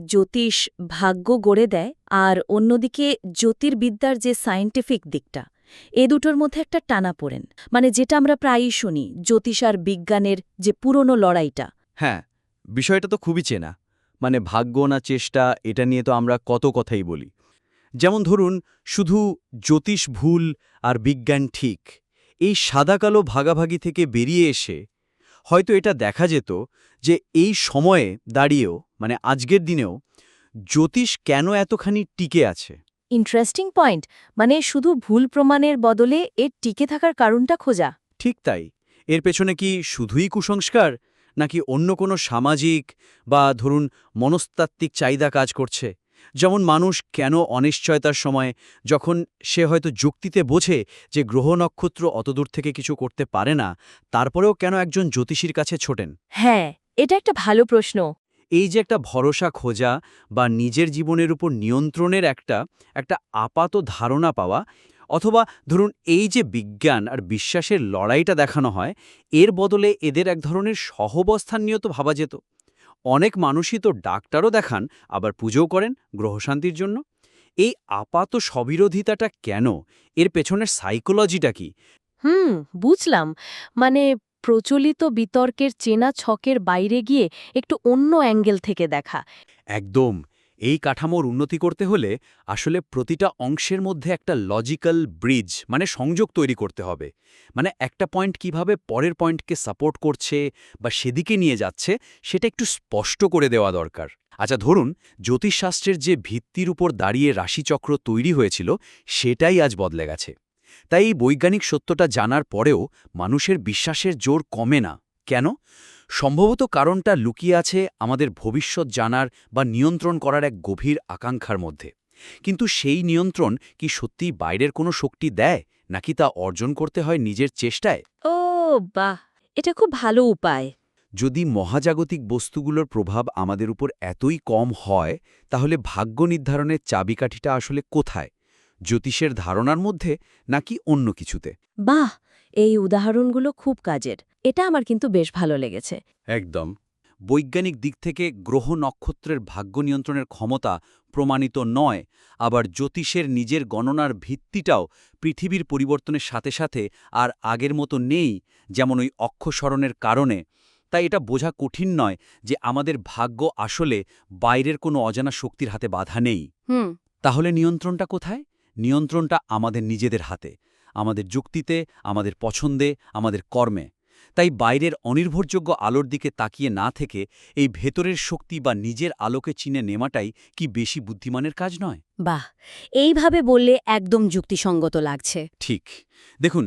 জ্যোতিষ ভাগ্য গড়ে দেয় আর অন্যদিকে জ্যোতির্বিদ্যার যে সায়েন্টিফিক দিকটা, এ দুটোর মধ্যে একটা টানাপোড়েন, মানে যেটা আমরা প্রায়ই শুনি, জ্যোতিষ আর বিজ্ঞানের যে পুরনো লড়াইটা। হ্যাঁ, বিষয়টা তো খুবই চেনা। মানে ভাগ্য না চেষ্টা, এটা নিয়ে তো আমরা কত কথাই বলি। যেমন ধরুন, শুধু জ্যোতিষ ভুল আর বিজ্ঞান ঠিক, এই সাদা-কালো ভাগাভাগি থেকে বেরিয়ে এসে হয়তো এটা দেখা যেত যে এই সময়ে দাঁড়িয়েও, মানে আজকের দিনেও, জ্যোতিষ কেন এতখানি টিকে আছে। ইন্টারেস্টিং পয়েন্ট, মানে শুধু ভুল প্রমাণের বদলে এর টিকে থাকার কারণটা খোঁজা। ঠিক তাই। এর পেছনে কি শুধুই কুসংস্কার, নাকি অন্য কোনো সামাজিক বা ধরুন মনস্তাত্ত্বিক চাহিদা কাজ করছে? যেমন মানুষ কেন অনিশ্চয়তার সময়, যখন সে হয়তো যুক্তিতে বোঝে যে গ্রহ নক্ষত্র অতদূর থেকে কিছু করতে পারে না, তারপরেও কেন একজন জ্যোতিষীর কাছে ছোটেন? হ্যাঁ, এটা একটা ভালো প্রশ্ন। এই যে একটা ভরসা খোঁজা বা নিজের জীবনের উপর নিয়ন্ত্রণের একটা আপাত ধারণা পাওয়া, অথবা ধরুন এই যে বিজ্ঞান আর বিশ্বাসের লড়াইটা দেখানো হয়, এর বদলে এদের এক ধরনের সহবস্থান নিয়ে তো ভাবা যেত। অনেক মানুষই তো ডাক্তারও দেখান, আবার পুজোও করেন গ্রহশান্তির জন্য। এই আপাত স্ববিরোধিতাটা কেন? এর পেছনের সাইকোলজিটা কি? বুঝলাম। মানে প্রচলিত বিতর্কের চেনা ছকের বাইরে গিয়ে একটু অন্য অ্যাঙ্গেল থেকে দেখা। একদম। এই কাঠামোর উন্নতি করতে হলে আসলে প্রতিটা অংশের মধ্যে একটা লজিক্যাল ব্রিজ, মানে সংযোগ তৈরি করতে হবে। মানে একটা পয়েন্ট কিভাবে পরের পয়েন্টকে সাপোর্ট করছে বা সেদিকে নিয়ে যাচ্ছে, সেটা একটু স্পষ্ট করে দেওয়া দরকার। আচ্ছা ধরুন, জ্যোতিষশাস্ত্রের যে ভিত্তির উপর দাঁড়িয়ে রাশিচক্র তৈরি হয়েছিল, সেটাই আজ বদলে গেছে। তাই এই বৈজ্ঞানিক সত্যটা জানার পরেও মানুষের বিশ্বাসের জোর কমে না কেন? সম্ভবত কারণটা লুকিয়ে আছে আমাদের ভবিষ্যৎ জানার বা নিয়ন্ত্রণ করার এক গভীর আকাঙ্ক্ষার মধ্যে। কিন্তু সেই নিয়ন্ত্রণ কি সত্যিই বাইরের কোনো শক্তি দেয়, নাকি তা অর্জন করতে হয় নিজের চেষ্টায়? ও বাহ! এটা খুব ভালো উপায়। যদি মহাজাগতিক বস্তুগুলোর প্রভাব আমাদের উপর এতই কম হয়, তাহলে ভাগ্য নির্ধারণের চাবিকাঠিটা আসলে কোথায়? জ্যোতিষের ধারণার মধ্যে, নাকি অন্য কিছুতে? বাহ! এই উদাহরণগুলো খুব কাজের। এটা আমার কিন্তু বেশ ভালো লেগেছে। একদম। বৈজ্ঞানিক দিক থেকে গ্রহ নক্ষত্রের ভাগ্য নিয়ন্ত্রণের ক্ষমতা প্রমাণিত নয়, আবার জ্যোতিষের নিজের গণনার ভিত্তিটাও পৃথিবীর পরিবর্তনের সাথে সাথে আর আগের মতো নেই, যেমন ওই অক্ষসরণের কারণে। তাই এটা বোঝা কঠিন নয় যে আমাদের ভাগ্য আসলে বাইরের কোনো অজানা শক্তির হাতে বাধা নেই। হুম। তাহলে নিয়ন্ত্রণটা কোথায়? নিয়ন্ত্রণটা আমাদের নিজেদের হাতে, আমাদের যুক্তিতে, আমাদের পছন্দে, আমাদের কর্মে। তাই বাইরের অনির্ভরযোগ্য আলোর দিকে তাকিয়ে না থেকে এই ভেতরের শক্তি বা নিজের আলোকে চিনে নেওয়াটাই কি বেশি বুদ্ধিমানের কাজ নয়? বাহ! এইভাবে বললে একদম যুক্তিসঙ্গত লাগছে। ঠিক। দেখুন,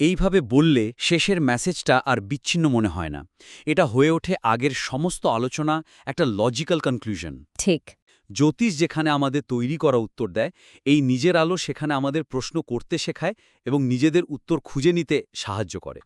এইভাবে বললে শেষের মেসেজটা আর বিচ্ছিন্ন মনে হয় না। এটা হয়ে ওঠে আগের সমস্ত আলোচনা একটা লজিক্যাল কনক্লুশন। ঠিক। জ্যোতিষ যেখানে আমাদের তৈরি করা উত্তর দেয়, এই নিজের আলো সেখানে আমাদের প্রশ্ন করতে শেখায় এবং নিজেদের উত্তর খুঁজে নিতে সাহায্য করে।